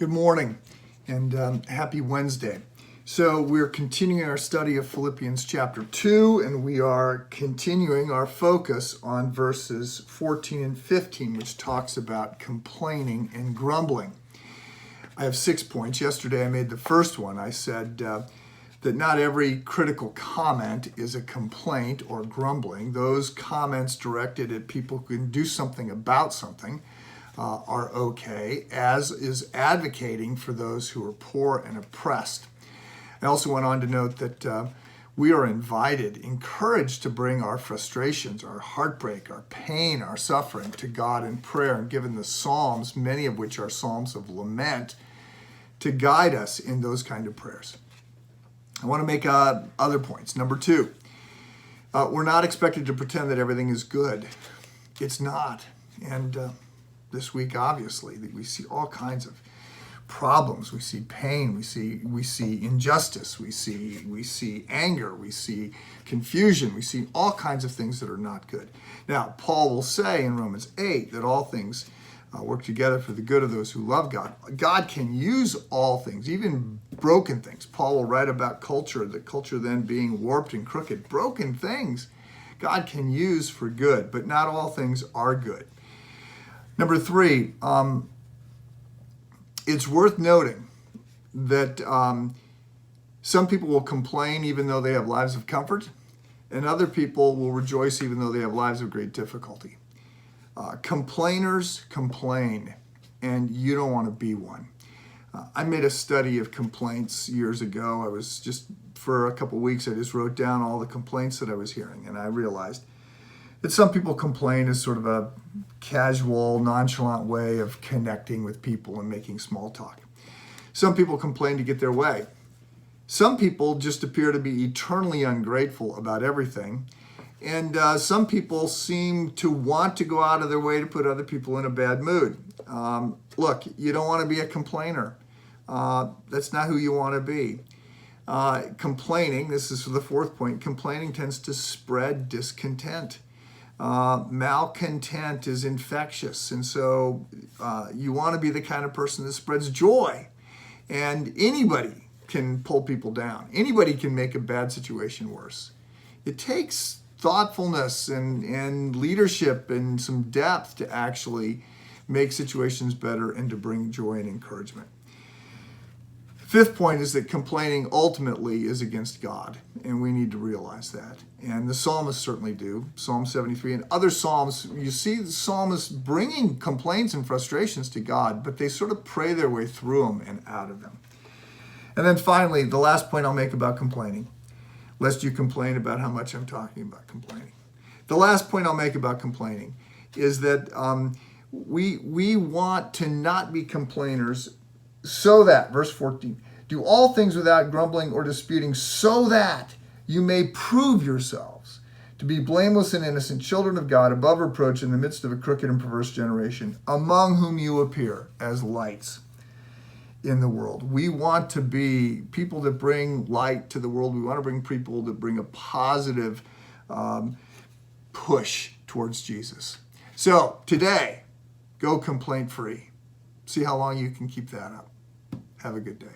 Good morning and happy Wednesday. So we're continuing our study of Philippians chapter 2, and we are continuing our focus on verses 14 and 15, which talks about complaining and grumbling. I have 6 points. Yesterday I made the first one. I said that not every critical comment is a complaint or grumbling. Those comments directed at people who can do something about something are okay, as is advocating for those who are poor and oppressed. I also went on to note that we are invited, encouraged to bring our frustrations, our heartbreak, our pain, our suffering to God in prayer, and given the Psalms, many of which are Psalms of lament, to guide us in those kind of prayers. I want to make other points. Number 2, we're not expected to pretend that everything is good. It's not. And this week, obviously, we see all kinds of problems. We see pain. We see injustice. We see anger. We see confusion. We see all kinds of things that are not good. Now, Paul will say in Romans 8 that all things work together for the good of those who love God. God can use all things, even broken things. Paul will write about culture, the culture then being warped and crooked. Broken things God can use for good, but not all things are good. Number 3, it's worth noting that some people will complain even though they have lives of comfort, and other people will rejoice even though they have lives of great difficulty. Complainers complain, and you don't want to be one. I made a study of complaints years ago. I was just, for a couple weeks, I just wrote down all the complaints that I was hearing, and I realized that some people complain as sort of a casual, nonchalant way of connecting with people and making small talk. Some people complain to get their way. Some people just appear to be eternally ungrateful about everything. And some people seem to want to go out of their way to put other people in a bad mood. Look, you don't want to be a complainer. That's not who you want to be. Complaining, this is the 4th point, complaining tends to spread discontent. Malcontent is infectious, and so you want to be the kind of person that spreads joy. And anybody can pull people down. Anybody can make a bad situation worse. It takes thoughtfulness and leadership and some depth to actually make situations better and to bring joy and encouragement. 5th point is that complaining ultimately is against God, and we need to realize that. And the psalmists certainly do. Psalm 73 and other psalms, you see the psalmists bringing complaints and frustrations to God, but they sort of pray their way through them and out of them. And then finally, the last point I'll make about complaining, lest you complain about how much I'm talking about complaining. The last point I'll make about complaining is that we want to not be complainers, so that, verse 14, do all things without grumbling or disputing, so that you may prove yourselves to be blameless and innocent, children of God, above reproach in the midst of a crooked and perverse generation, among whom you appear as lights in the world. We want to be people that bring light to the world. We want to bring people that bring a positive push towards Jesus. So today, go complaint free. See how long you can keep that up. Have a good day.